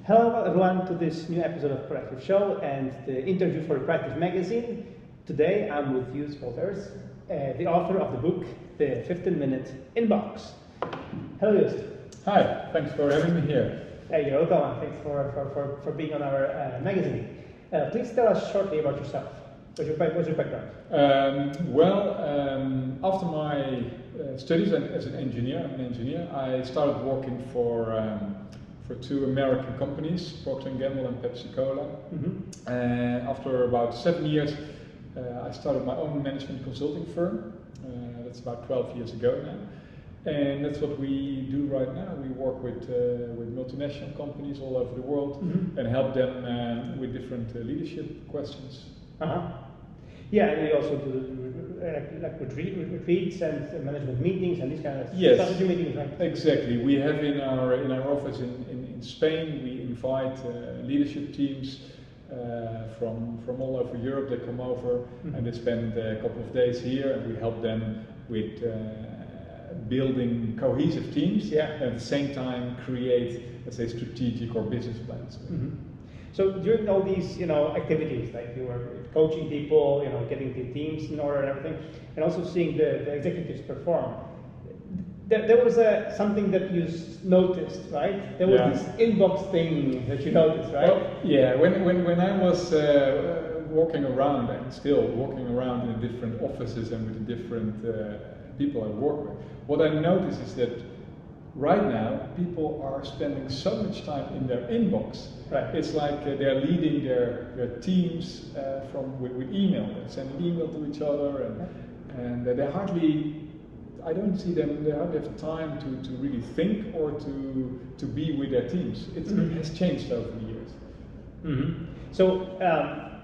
Hello everyone to this new episode of Proactive Show and the interview for the Proactive magazine. Today I'm with JoostWouters, the author of the book, The 15-Minute Inbox. Hello Joost. Hi, thanks for having me here. Hey, you're welcome. Thanks for being on our magazine. Please tell us shortly about yourself. What's your background? After my studies as an engineer, I started working for two American companies, Procter & Gamble and Pepsi Cola. Mm-hmm. After about 7 years, I started my own management consulting firm. That's about 12 years ago now. And that's what we do right now. We work with multinational companies all over the world, mm-hmm. and help them with different leadership questions. Uh-huh. Yeah, and we also do like retreats and management meetings and these kind of strategy meetings, right? Exactly. We have in our office in Spain, we invite leadership teams from all over Europe. They come over, mm-hmm. and they spend a couple of days here, and we help them with building cohesive teams, and at the same time create, let's say, strategic or business plans. Mm-hmm. So during all these, activities, like you were coaching people, getting the teams in order and everything, and also seeing the executives perform, there was something that you noticed, right? There was this inbox thing that you noticed, right? Well, yeah, when I was walking around and still walking around in the different offices and with the different people I work with, what I noticed is that right now, people are spending so much time in their inbox. Right. It's like they're leading their teams with email. They send an email to each other, and they hardly, I don't see them, they hardly have time to really think or to be with their teams. It has changed over the years. Mm-hmm. So,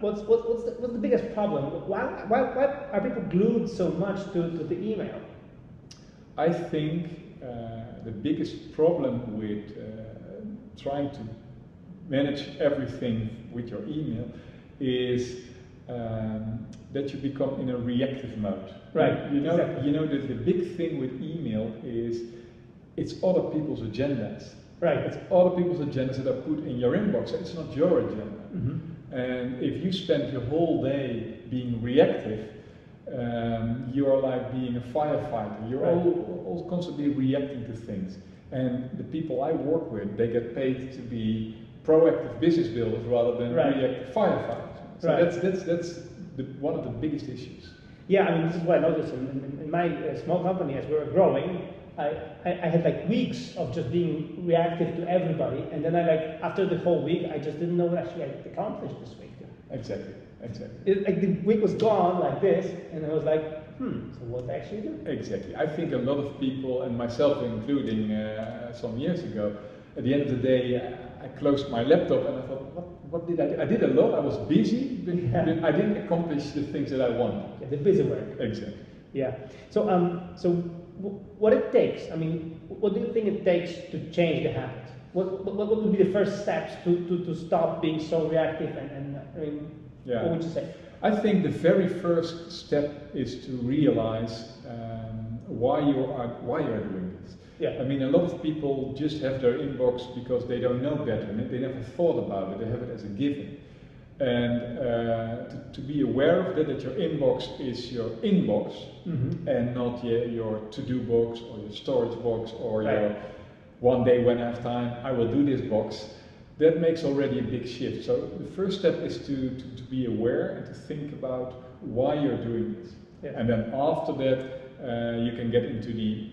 what's the biggest problem? Why are people glued so much to the email? I think the biggest problem with trying to manage everything with your email is that you become in a reactive mode. Right. You know exactly. that the big thing with email is it's other people's agendas. Right. It's other people's agendas that are put in your inbox. It's not your agenda. Mm-hmm. And if you spend your whole day being reactive, you are like being a firefighter. You're all constantly reacting to things. And the people I work with, they get paid to be proactive business builders rather than reactive firefighters. So that's one of the biggest issues. Yeah, I mean, this is what I noticed in my small company as we were growing. I had like weeks of just being reactive to everybody, and then after the whole week, I just didn't know what actually I accomplished this week. Exactly. The week was gone like this, and I was like, so what did I actually do? Exactly. I think a lot of people, and myself including some years ago, at the end of the day, I closed my laptop and I thought, what did I do? I did a lot, I was busy, but I didn't accomplish the things that I wanted. Yeah, the busy work. Exactly. Yeah. So, what it takes, I mean, what do you think it takes to change the habit? What would be the first steps to stop being so reactive and I mean, what would you say? I think the very first step is to realize why you are doing this. Yeah. I mean, a lot of people just have their inbox because they don't know better, and they never thought about it. They have it as a given. And to be aware of that your inbox is your inbox, and not your to-do box or your storage box or your one day when I have time, I will do this box. That makes already a big shift. So the first step is to be aware and to think about why you're doing this. Yeah. And then after that, you can get into the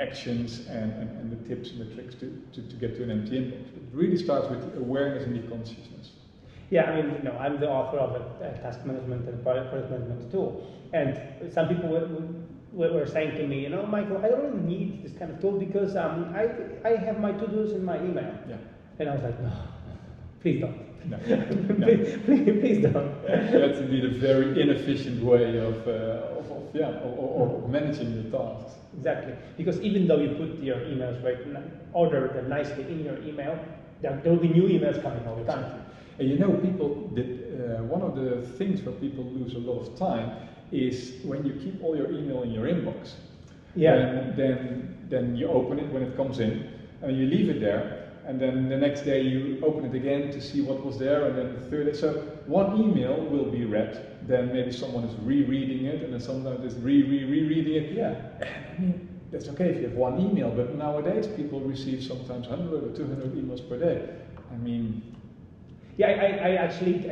actions and the tips and the tricks to get to an empty inbox. It really starts with the awareness and the consciousness. Yeah, I mean, I'm the author of a task management and project management tool. And some people were saying to me, Michael, I don't really need this kind of tool because I have my to-dos in my email. Yeah. And I was like, no, please don't. No. please don't. That's indeed a very inefficient way of managing your tasks. Exactly, because even though you put your emails order them nicely in your email, there will be new emails coming all the time. And people, one of the things where people lose a lot of time is when you keep all your email in your inbox. Yeah. Then you open it when it comes in, and you leave it there. and then the next day you open it again to see what was there, and then the third day. So one email will be read, then maybe someone is rereading it, and then sometimes it's rereading it. Yeah. And I mean, that's okay if you have one email, but nowadays people receive sometimes 100 or 200 emails per day. I mean, yeah, I think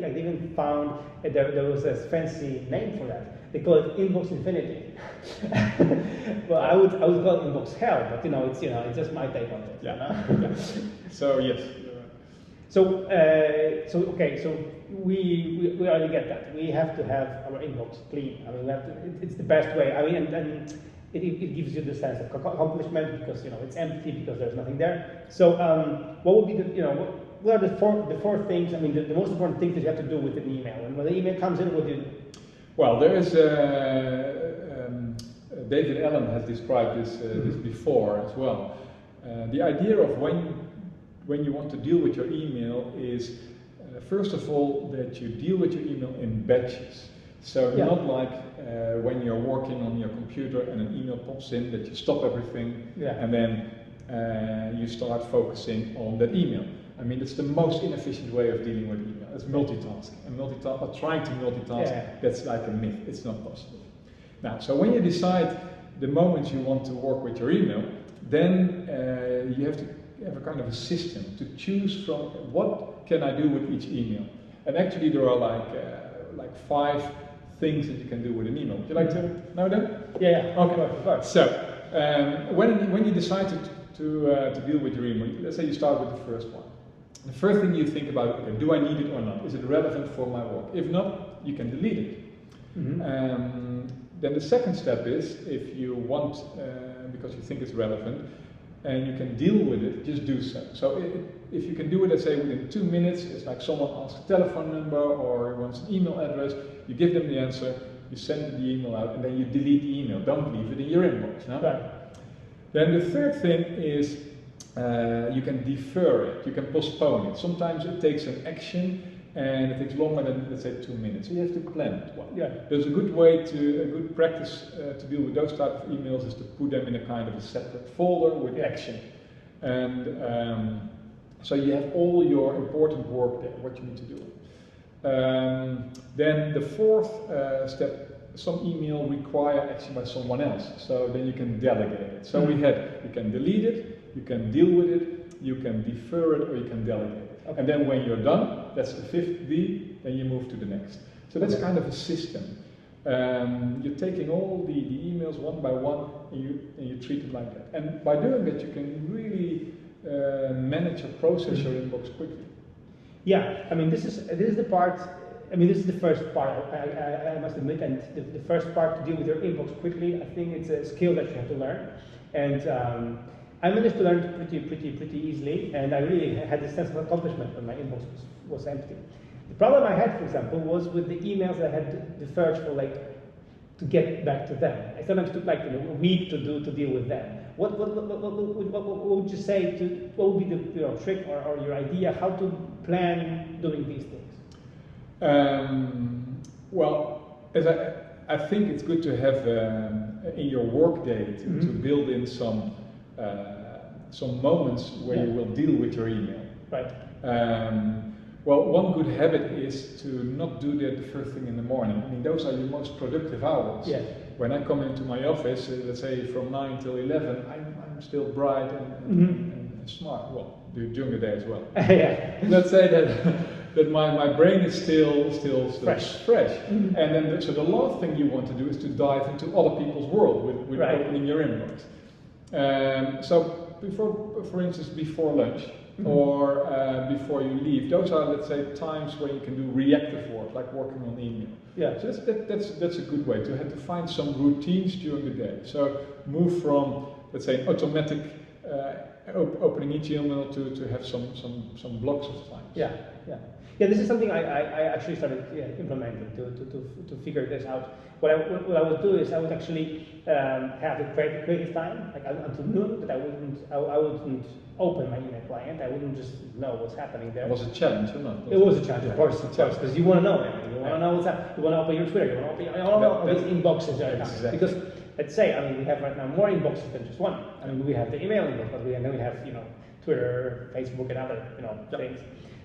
I even found there was a fancy name for that. They call it inbox infinity. Well, I would call it inbox hell, but it's just my take on it. yeah. Yeah. So yes. So we already get that. We have to have our inbox clean. I mean, it's the best way. I mean, and it gives you the sense of accomplishment because it's empty because there's nothing there. So what would be what are the four things? I mean, the most important things that you have to do with an email. And when the email comes in, what do you do? Well, there is David Allen has described this before as well. The idea of when you want to deal with your email is first of all that you deal with your email in batches. So not like when you're working on your computer and an email pops in that you stop everything and then you start focusing on that email. I mean, it's the most inefficient way of dealing with email. It's multitasking. And trying to multitask, that's like a myth. It's not possible. Now, so when you decide the moment you want to work with your email, then you have to have a kind of a system to choose from what can I do with each email. And actually there are like 5 things that you can do with an email. Would you like to know them? Yeah. Okay. So when you decide to deal with your email, let's say you start with the first one. The first thing you think about, okay, do I need it or not? Is it relevant for my work? If not, you can delete it. Then the second step is, if you want, because you think it's relevant, and you can deal with it, just do so. So if you can do it, let's say within 2 minutes, it's like someone asks a telephone number or wants an email address, you give them the answer, you send the email out, and then you delete the email. Don't leave it in your inbox. No? Right. Then the third thing is you can defer it, you can postpone it. Sometimes it takes an action and it takes longer than, let's say, 2 minutes. So you have to plan it. Well, there's a good practice to deal with those type of emails is to put them in a kind of a separate folder with action. And so you have all your important work there, what you need to do. Then the fourth step, some email require action by someone else, so then you can delegate it. So you can delete it, you can deal with it, you can defer it, or you can delegate it. Okay. And then when you're done, that's the 5th D, then you move to the next. So that's kind of a system. You're taking all the emails one by one and you treat it like that. And by doing that, you can really manage or process your inbox quickly. Yeah, I mean, this is the part. I mean, this is the first part. I must admit, and the first part to deal with your inbox quickly. I think it's a skill that you have to learn, and I managed to learn it pretty easily. And I really had this sense of accomplishment when my inbox was empty. The problem I had, for example, was with the emails that I had deferred for to get back to them. I sometimes took a week to deal with them. What would you say what would be the trick or your idea how to plan doing these things? Well, as I think it's good to have in your work day to build in some moments where you will deal with your email. Right. Well, one good habit is to not do that the first thing in the morning. I mean, those are your most productive hours. Yeah. When I come into my office, let's say from 9 till 11, I'm still bright and smart. Well, during the day as well. Yeah. Let's say that my brain is still fresh. And then so the last thing you want to do is to dive into other people's world with opening your inbox. So for instance, before lunch or before you leave, those are, let's say, times where you can do reactive work, like working on email. Yeah. So that's a good way to have to find some routines during the day. So move from, let's say, automatic opening each email to have some blocks of time. Yeah. This is something I actually started implementing to figure this out. What I would do is I would actually have a creative time, like until noon, that I wouldn't open my email client. I wouldn't just know what's happening there. It was a challenge, or not? It was a challenge, of course, because you want to know everything. You want to know what's happening. You want to open your Twitter. You want to open all these inboxes right now. Exactly. Because let's say, I mean, we have right now more inboxes than just one. I mean, we have the email inbox, but then we have Twitter, Facebook, and other things.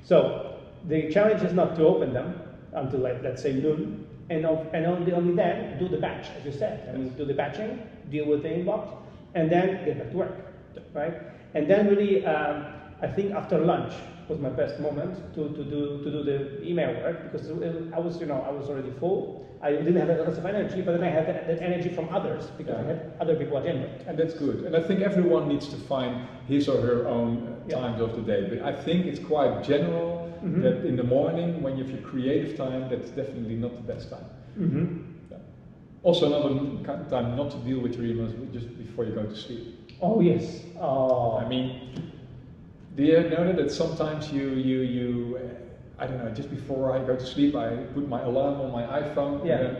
So the challenge is not to open them until let's say noon, and only then do the batch, as you said. I mean, do the batching, deal with the inbox, and then get back to work, right? And then really, I think after lunch was my best moment to do the email work, because I was already full. I didn't have lots of energy, but then I had that energy from others because I had other people agenda. And that's good. And I think everyone needs to find his or her own times of the day. But I think it's quite general that in the morning, when you have your creative time, that's definitely not the best time. Also, another time not to deal with your emails just before you go to sleep. Oh yes. Oh. I mean, do you know that sometimes you I don't know, just before I go to sleep, I put my alarm on my iPhone, and then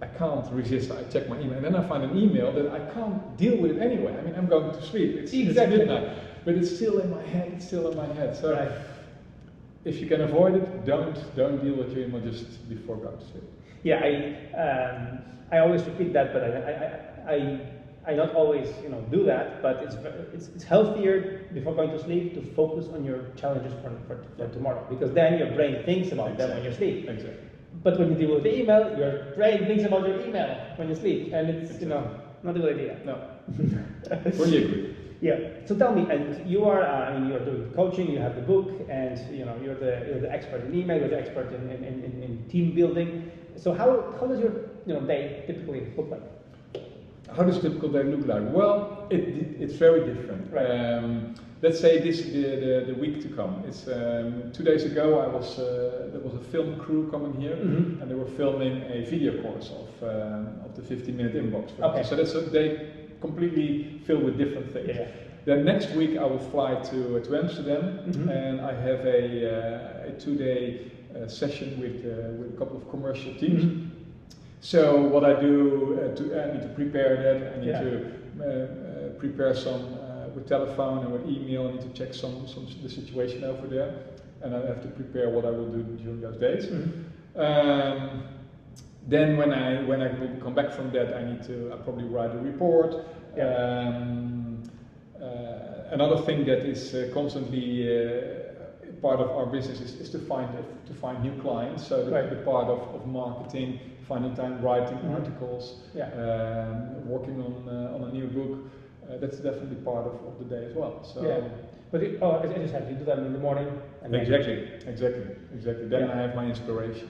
I can't resist. I check my email, and then I find an email that I can't deal with it anyway. I mean, I'm going to sleep. It's midnight, but it's still in my head. It's still in my head. So, if you can avoid it, don't deal with your email just before going to sleep. Yeah, I always repeat that, but I not always do that, but it's healthier before going to sleep to focus on your challenges for tomorrow, because then your brain thinks about them when you sleep. Exactly. But when you deal with the email, your brain thinks about your email when you sleep, and it's not a good idea. No. Fully agree. Yeah. So tell me, and you are you're doing coaching, you have the book, and you're the expert in email, you're the expert in team building. So how does your day typically look like? How does a typical day look like? Well, it's very different. Right. Let's say the week to come. It's 2 days ago. There was a film crew coming here, and they were filming a video course of the 15-minute inbox. Okay. So that's a day completely filled with different things. Yeah. Then next week I will fly to Amsterdam, and I have a 2-day session with a couple of commercial teams. So what I do, I need to prepare that. I need to prepare some with telephone and with email. I need to check the situation over there, and I have to prepare what I will do during those days. Then when I will come back from that, I probably write a report. Another thing that is constantly part of our business is to find new clients. So the part of marketing, finding time, writing articles, working on a new book. That's definitely part of the day as well. So but as you said, you do that in the morning. And exactly. Then I have my inspiration.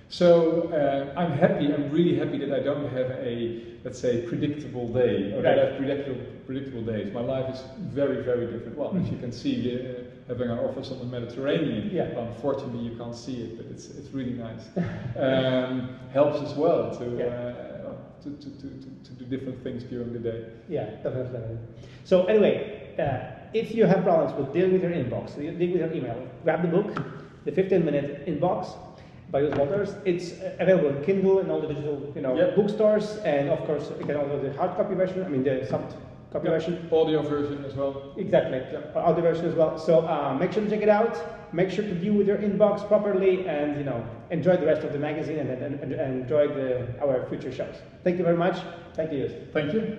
So I'm happy. I'm really happy that I don't have let's say, predictable day, or that I have predictable days. My life is very, very different. Well, as you can see, having our office on the Mediterranean. Unfortunately, you can't see it, but it's really nice. Helps as well to do different things during the day. Yeah, definitely. So anyway, if you have problems with dealing with your inbox, dealing with your email, grab the book, The 15-Minute Inbox by JoostWouters. It's available in Kindle and all the digital, bookstores, and of course you can also the hard copy version. I mean the soft copy version. Audio version as well. Exactly, audio version as well. So make sure to check it out. Make sure to deal with your inbox properly, and enjoy the rest of the magazine and enjoy our future shows. Thank you very much. Thank you. Thank you.